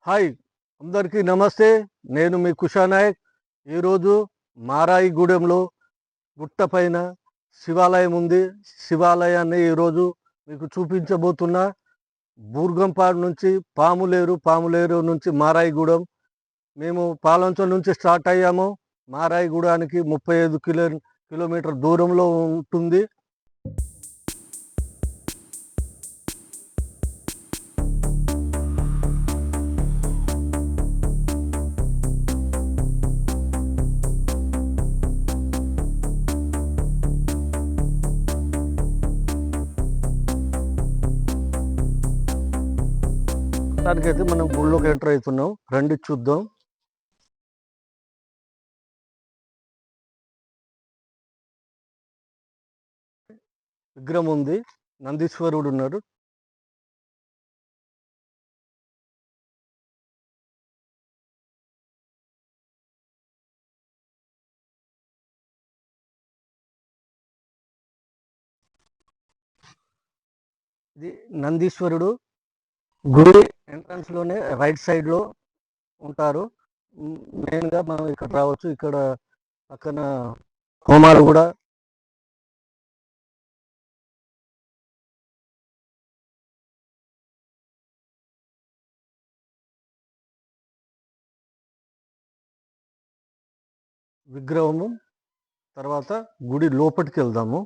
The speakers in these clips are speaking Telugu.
హాయ్ అందరికీ నమస్తే. నేను మీ కుషానాయక్. ఈరోజు మారాయిగూడెంలో గుట్టపైన శివాలయం ఉంది. శివాలయాన్ని ఈరోజు మీకు చూపించబోతున్నా. బూర్గంపాడు నుంచి పాములేరు నుంచి మారాయిగూడెం. మేము పాలంచ నుంచి స్టార్ట్ అయ్యాము. మారాయిగూడానికి 35 కిలోమీటర్ దూరంలో ఉంటుంది. దానికైతే మనం గుళ్ళోకి ఎంటర్ అవుతున్నాం. రండి చూద్దాం. విగ్రహం ఉంది, నందీశ్వరుడు ఉన్నాడు. ఇది నందీశ్వరుడు. గుడి ఎంట్రన్స్ లోనే రైట్ సైడ్ లో ఉంటారు. మెయిన్ గా మనం ఇక్కడ రావచ్చు. ఇక్కడ పక్కన హోమాలు కూడా విగ్రహము. తర్వాత గుడి లోపలికి వెళ్దాము.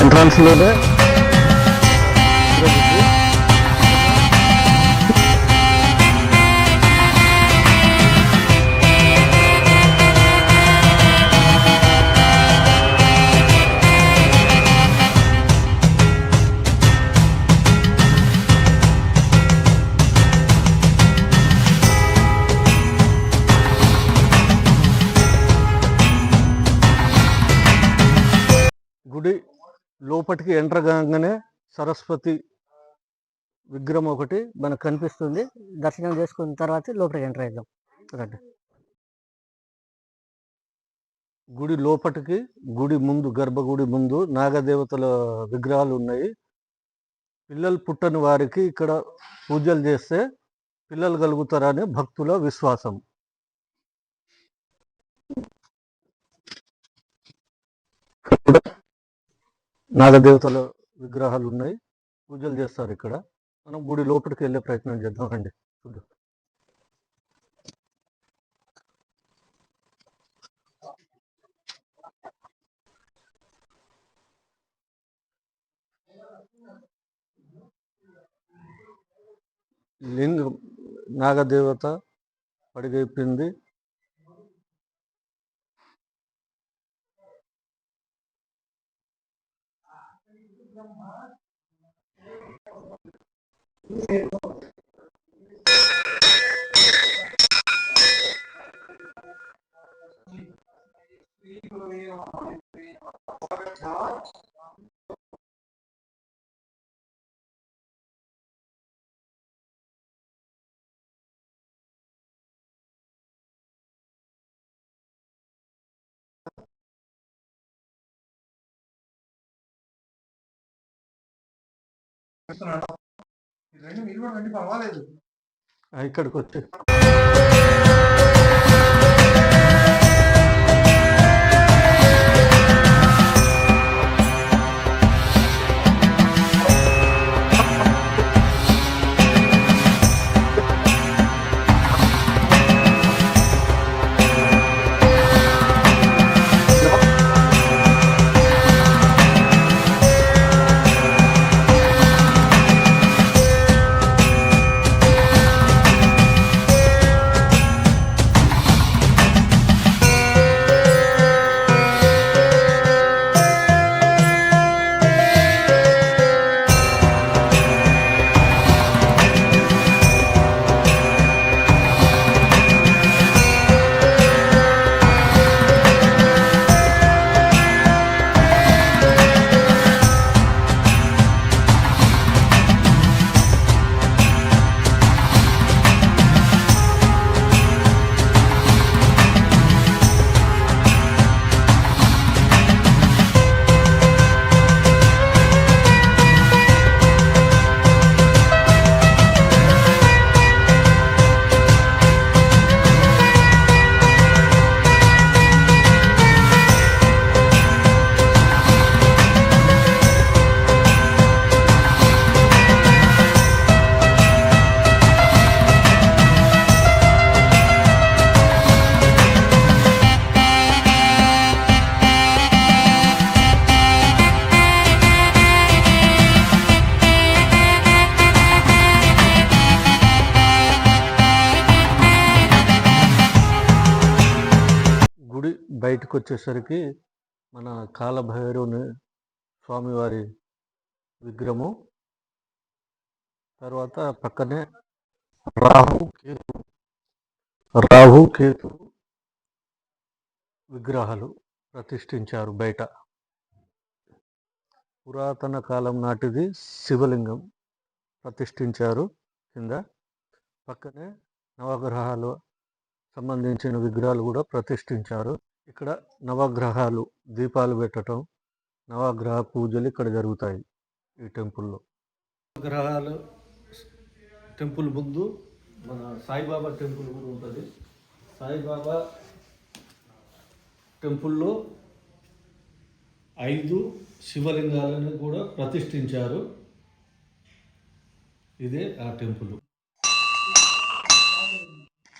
ఎంట్రన్స్ లోనే గుడి లోపలికి ఎంటర్ కాగానే సరస్వతి విగ్రహం ఒకటి మనకు కనిపిస్తుంది. దర్శనం చేసుకున్న తర్వాత లోపలికి ఎంటర్ అవుదాం. రండి. గుడి లోపలికి, గుడి ముందు, గర్భగుడి ముందు నాగదేవతల విగ్రహాలు ఉన్నాయి. పిల్లలు పుట్టని వారికి ఇక్కడ పూజలు చేస్తే పిల్లలు కలుగుతారని భక్తుల విశ్వాసం. నాగదేవతల విగ్రహాలు ఉన్నాయి, పూజలు చేస్తారు ఇక్కడ. మనం గుడి లోపలికి వెళ్ళే ప్రయత్నం చేద్దాం. రండి చూద్దాం. లింగం నాగదేవత పడిగైపోయింది. ఇక్కడికి వచ్చి బయటకు వచ్చేసరికి మన కాలభైరవుని స్వామివారి విగ్రహము, తర్వాత పక్కనే రాహు కేతు విగ్రహాలు ప్రతిష్ఠించారు బయట. పురాతన కాలం నాటిది శివలింగం ప్రతిష్ఠించారు కింద. పక్కనే నవగ్రహాలు సంబంధించిన విగ్రహాలు కూడా ప్రతిష్ఠించారు. ఇక్కడ నవగ్రహాలు దీపాలు పెట్టడం, నవగ్రహ పూజలు ఇక్కడ జరుగుతాయి ఈ టెంపుల్లో. నవగ్రహాలు టెంపుల్ ముందు మన సాయిబాబా టెంపుల్ కూడా ఉంటుంది. సాయిబాబా టెంపుల్లో 5 శివలింగాలను కూడా ప్రతిష్ఠించారు. ఇదే ఆ టెంపుల్.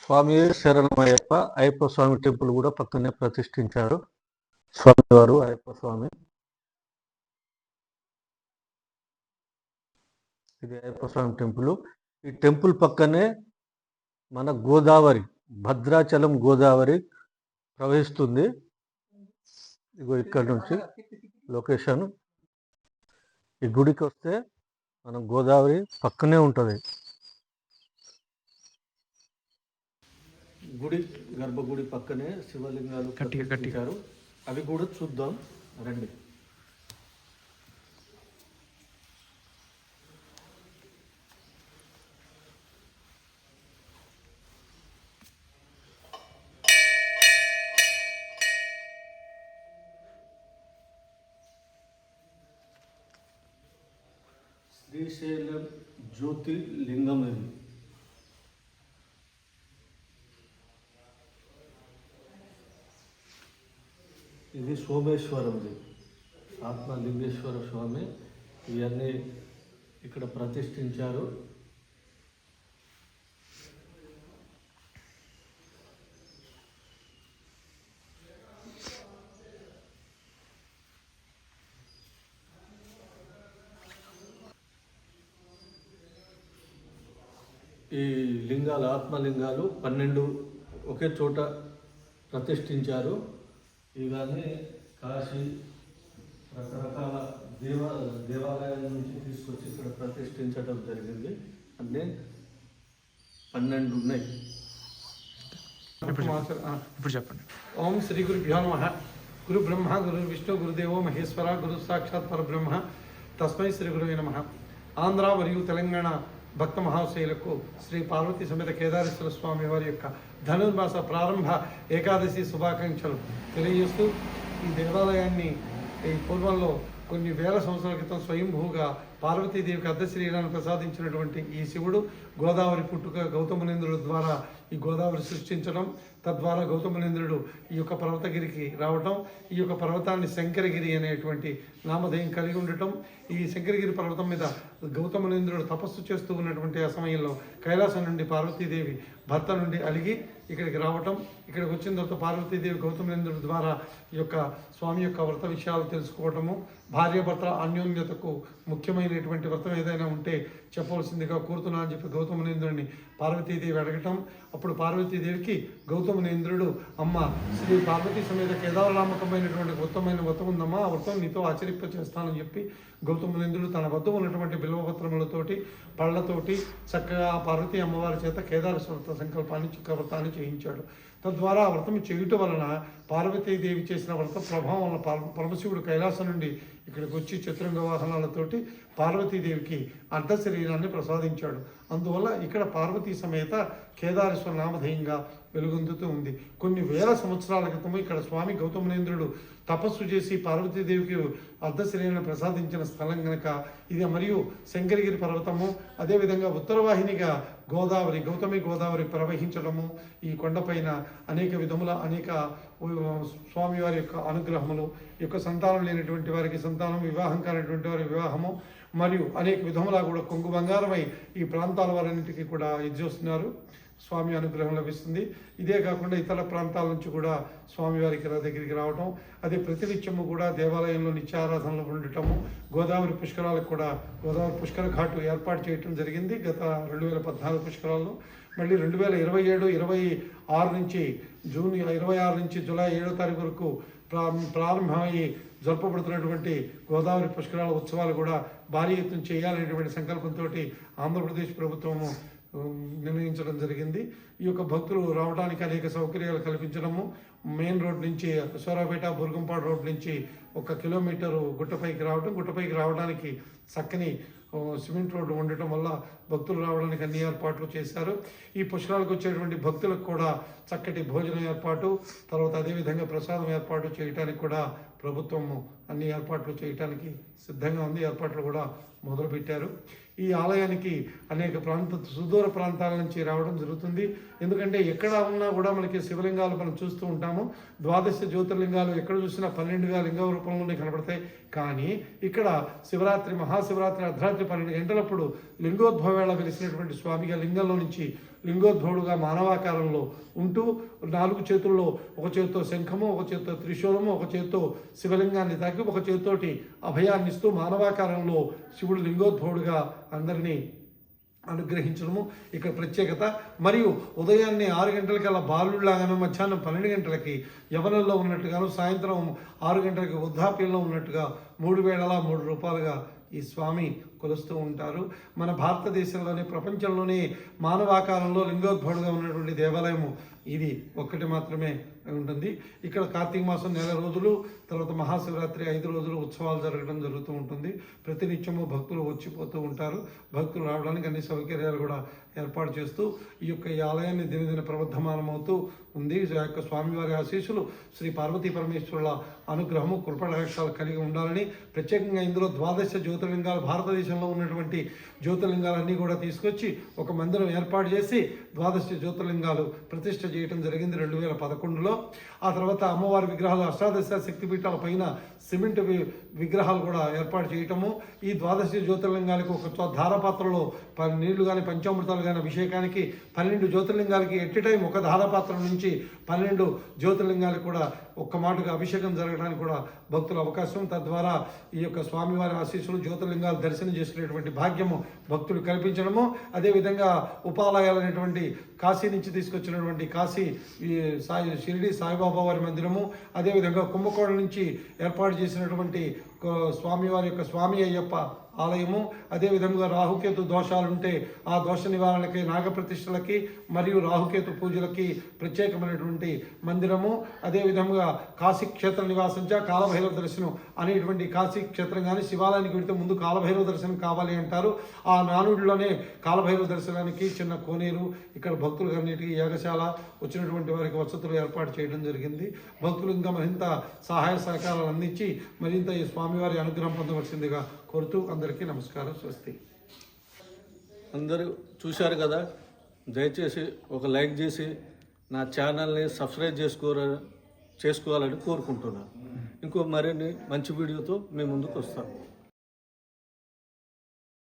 స్వామి శరణమయ్యప్ప అయ్యప్ప స్వామి టెంపుల్ కూడా పక్కనే ప్రతిష్ఠించారు స్వామివారు అయ్యప్ప స్వామి. ఇది అయ్యప్ప స్వామి టెంపుల్. ఈ టెంపుల్ పక్కనే మన గోదావరి, భద్రాచలం గోదావరి ప్రవహిస్తుంది. ఇగో ఇక్కడ నుంచి లొకేషన్. ఈ గుడికి వస్తే మనం గోదావరి పక్కనే ఉంటుంది. గుడి గర్భగుడి పక్కనే శివలింగాలు కట్టించారు. అవి కూడా చూద్దాం రండి. శ్రీశైలం జ్యోతిర్లింగం. ఇది సోమేశ్వరంది, ఆత్మలింగేశ్వర స్వామి. ఇవన్నీ ఇక్కడ ప్రతిష్ఠించారు. ఈ లింగాలు, ఆత్మలింగాలు 12 ఒకే చోట ప్రతిష్ఠించారు. ఇవన్నీ కాశీ రకరకాల దేవాలయాల నుంచి తీసుకొచ్చి ఇక్కడ ప్రతిష్ఠించడం జరిగింది. అన్నీ 12 ఉన్నాయి. ఇప్పుడు చెప్పండి. ఓం శ్రీ గురుభ్యో నమః. గురు బ్రహ్మ గురు విష్ణు గురుదేవో మహేశ్వర గురు సాక్షాత్ పరబ్రహ్మ తస్మై శ్రీ గురువే నమః. ఆంధ్ర మరియు తెలంగాణ భక్త మహాశయులకు శ్రీ పార్వతీ సమేత కేదారేశ్వర స్వామి వారి యొక్క ధనుర్మాస ప్రారంభ ఏకాదశి శుభాకాంక్షలు తెలియజేస్తూ, ఈ దేవాలయాన్ని ఈ పూర్వంలో కొన్ని వేల సంవత్సరాల క్రితం స్వయంభూగా పార్వతీదేవికి అర్ధశరీరాన్ని ప్రసాదించినటువంటి ఈ శివుడు గోదావరి పుట్టుక గౌతమునేంద్రుడి ద్వారా ఈ గోదావరి సృష్టించడం, తద్వారా గౌతమునేంద్రుడు ఈ యొక్క పర్వతగిరికి రావటం, ఈ యొక్క పర్వతాన్ని శంకరగిరి అనేటువంటి నామధేయం కలిగి ఉండటం, ఈ శంకరగిరి పర్వతం మీద గౌతమునేంద్రుడు తపస్సు చేస్తూ ఉన్నటువంటి ఆ సమయంలో కైలాసం నుండి పార్వతీదేవి భర్త నుండి అలిగి ఇక్కడికి రావటం, ఇక్కడికి వచ్చిన తర్వాత పార్వతీదేవి గౌతమునేంద్రుడి ద్వారా ఈ యొక్క స్వామి యొక్క వ్రత విషయాలు తెలుసుకోవటము, భార్యాభర్తల అన్యోన్యతకు ముఖ్యమైనటువంటి వ్రతం ఏదైనా ఉంటే చెప్పవలసిందిగా కోరుతున్నా అని చెప్పి గౌతమునేంద్రుడిని పార్వతీదేవి అడగటం. అప్పుడు పార్వతీదేవికి గౌతమునేంద్రుడు, అమ్మ శ్రీ పార్వతీ సమేత కేదారనామకమైనటువంటి ఉత్తమైన వ్రతం ఉందమ్మా, ఆ వ్రతం నీతో ఆచరింప చేస్తానని చెప్పి గౌతమునేంద్రుడు తన వద్ద ఉన్నటువంటి బిల్వపత్రములతోటి పళ్ళతోటి చక్కగా పార్వతీ అమ్మవారి చేత కేదారేశ్వర సంకల్పాన్ని వ్రతాన్ని చేయించాడు. తద్వారా ఆ వ్రతం చేయుట వలన పార్వతీదేవి చేసిన వ్రత ప్రభావం వలన పరమశివుడు కైలాసం నుండి ఇక్కడికి వచ్చి చతురంగ వాహనాలతోటి పార్వతీదేవికి అర్ధ శరీరాన్ని ప్రసాదించాడు. అందువల్ల ఇక్కడ పార్వతీ సమేత కేదారేశ్వర నామధేయంగా వెలుగొందుతూ ఉంది. కొన్ని వేల సంవత్సరాల క్రితం ఇక్కడ స్వామి గౌతమునేంద్రుడు తపస్సు చేసి పార్వతీదేవికి అర్ధ శరీరాన్ని ప్రసాదించిన స్థలం కనుక ఇది. మరియు శంకరగిరి పర్వతము, అదేవిధంగా ఉత్తరవాహినిగా గోదావరి, గౌతమి గోదావరి ప్రవహించడము, ఈ కొండపైన అనేక విధముల అనేక స్వామివారి యొక్క అనుగ్రహములు, ఈ యొక్క సంతానం లేనటువంటి వారికి సంతానం, వివాహం కానటువంటి వారి వివాహము, మరియు అనేక విధములా కూడా కొంగు బంగారమై ఈ ప్రాంతాల వారన్నింటికీ కూడా ఇది చేస్తున్నారు. స్వామి అనుగ్రహం లభిస్తుంది. ఇదే కాకుండా ఇతర ప్రాంతాల నుంచి కూడా స్వామివారికి దగ్గరికి రావటం, అదే ప్రతినిత్యము కూడా దేవాలయంలో నిత్యారాధనలో ఉండటము, గోదావరి పుష్కరాలకు కూడా గోదావరి పుష్కర ఘాటు ఏర్పాటు చేయటం జరిగింది గత 2014 పుష్కరాల్లో. మళ్ళీ 2027, 26 నుంచి జూన్ 26 నుంచి జూలై 7వ తారీఖు వరకు ప్రారంభమయ్యి జరపబడుతున్నటువంటి గోదావరి పుష్కరాల ఉత్సవాలు కూడా భారీ ఎత్తున చేయాలనేటువంటి సంకల్పంతో ఆంధ్రప్రదేశ్ ప్రభుత్వము నిర్ణయించడం జరిగింది. ఈ యొక్క భక్తులు రావడానికి అనేక సౌకర్యాలు కల్పించడము, మెయిన్ రోడ్ నుంచి సోరాపేట బుర్గంపాడు రోడ్ నుంచి 1 కిలోమీటరు గుట్టపైకి రావడానికి చక్కని సిమెంట్ రోడ్డు ఉండటం వల్ల భక్తులు రావడానికి అన్ని ఏర్పాట్లు చేశారు. ఈ పుష్కరాలకు వచ్చేటువంటి భక్తులకు కూడా చక్కటి భోజనం ఏర్పాటు, తర్వాత అదేవిధంగా ప్రసాదం ఏర్పాటు చేయడానికి కూడా ప్రభుత్వము అన్ని ఏర్పాట్లు చేయడానికి సిద్ధంగా ఉంది. ఏర్పాట్లు కూడా మొదలుపెట్టారు. ఈ ఆలయానికి అనేక సుదూర ప్రాంతాల నుంచి రావడం జరుగుతుంది. ఎందుకంటే ఎక్కడ ఉన్నా కూడా మనకి శివలింగాలు మనం చూస్తూ ఉంటాము. 12 జ్యోతిర్లింగాలు ఎక్కడ చూసినా 12గా లింగ రూపంలోనే కనబడతాయి. కానీ ఇక్కడ శివరాత్రి, మహాశివరాత్రి అర్ధరాత్రి 12 గంటలప్పుడు లింగోద్భవ వేళ వెలిసినటువంటి స్వామిగా లింగంలో నుంచి లింగోద్భవుడుగా మానవాకారంలో ఉంటూ 4 చేతుల్లో, ఒక చేతితో శంఖము, ఒక చేతితో త్రిశూలము, ఒక చేతితో శివలింగాన్ని తాకి, ఒక చేతితోటి అభయాన్ని ఇస్తూ మానవాకారంలో శివుడు లింగోద్భవుడుగా అందరినీ అనుగ్రహించడము ఇక్కడ ప్రత్యేకత. మరియు ఉదయాన్నే 6 గంటలకల్లా బాలుడిలాగాను, మధ్యాహ్నం 12 గంటలకి యవనంలో ఉన్నట్టుగాను, సాయంత్రం 6 గంటలకి వృద్ధాప్యంలో ఉన్నట్టుగా 3 వేళలా 3 రూపాలుగా ఈ స్వామి కొలుస్తూ ఉంటారు. మన భారతదేశంలోనే, ప్రపంచంలోనే మానవాకారంలో లింగోద్భవుడుగా ఉన్నటువంటి దేవాలయము ఇది ఒక్కటి మాత్రమే ఉంటుంది. ఇక్కడ కార్తీక మాసం 9 రోజులు, తర్వాత మహాశివరాత్రి 5 రోజులు ఉత్సవాలు జరగడం జరుగుతూ ఉంటుంది. ప్రతినిత్యము భక్తులు వచ్చిపోతూ ఉంటారు. భక్తులు రావడానికి అన్ని సౌకర్యాలు కూడా ఏర్పాటు చేస్తూ ఈ ఆలయాన్ని దినదిన ప్రవర్ధమానమవుతూ ఉంది. ఆ యొక్క స్వామివారి ఆశీస్సులు, శ్రీ పార్వతీ పరమేశ్వరుల అనుగ్రహము, కృపడాక్షాలు కలిగి ఉండాలని, ప్రత్యేకంగా ఇందులో 12 జ్యోతిర్లింగాలు, భారతదేశంలో ఉన్నటువంటి జ్యోతిర్లింగాలన్నీ కూడా తీసుకొచ్చి ఒక మందిరం ఏర్పాటు చేసి 12 జ్యోతిర్లింగాలు ప్రతిష్ఠ చేయడం జరిగింది 2011లో. ఆ తర్వాత అమ్మవారి విగ్రహాలు, అష్టాదశ శక్తిపీఠాల పైన సిమెంట్ విగ్రహాలు కూడా ఏర్పాటు చేయటము. ఈ 12 జ్యోతిర్లింగాలకు ఒక ధారపాత్రలో నీళ్లు కానీ, పంచామృతాలు కానీ అభిషేకానికి, 12 జ్యోతిర్లింగాలకి ఎట్ టైం ఒక ధారపాత్ర నుంచి 12 జ్యోతిర్లింగాలకు కూడా ఒక్క మాటగా అభిషేకం జరగడానికి కూడా భక్తుల అవకాశం. తద్వారా ఈ యొక్క స్వామివారి ఆశీస్సులు, జ్యోతిర్లింగాలు దర్శనం చేసుకునేటువంటి భాగ్యము భక్తులు కల్పించడము. అదేవిధంగా ఉపాలయాలు అనేటువంటి కాశీ నుంచి తీసుకొచ్చినటువంటి కాశీ షిరిడి సాయిబాబా వారి మందిరము, అదేవిధంగా కుంభకోణం నుంచి ఏర్పాటు చేసినటువంటి స్వామివారి యొక్క స్వామి అయ్యప్ప ఆలయము, అదేవిధంగా రాహుకేతు దోషాలుంటే ఆ దోష నివారణకి, నాగప్రతిష్టలకి మరియు రాహుకేతు పూజలకి ప్రత్యేకమైనటువంటి మందిరము, అదేవిధంగా కాశీ క్షేత్ర నివాసించ కాలభైరవ దర్శనం అనేటువంటి కాశీ క్షేత్రం కానీ, శివాలయానికి వెళితే ముందు కాలభైరవ దర్శనం కావాలి అంటారు. ఆ నానుడిలోనే కాలభైరవ దర్శనానికి చిన్న కోనేరు, ఇక్కడ భక్తులకు అన్నిటికీ యాగశాల, వచ్చినటువంటి వారికి వసతులు ఏర్పాటు చేయడం జరిగింది. భక్తులు ఇంకా మరింత సహాయ సహకారాలు అందించి మరింత ఈ స్వామివారి అనుగ్రహం పొందవలసిందిగా కోరుతూ అందరికీ నమస్కారం, స్వస్తి. అందరూ చూశారు కదా, దయచేసి ఒక లైక్ చేసి నా ఛానల్ని సబ్స్క్రైబ్ చేసుకోవాలని కోరుకుంటున్నాను. ఇంకో మరిన్ని మంచి వీడియోతో మీ ముందుకు వస్తాను.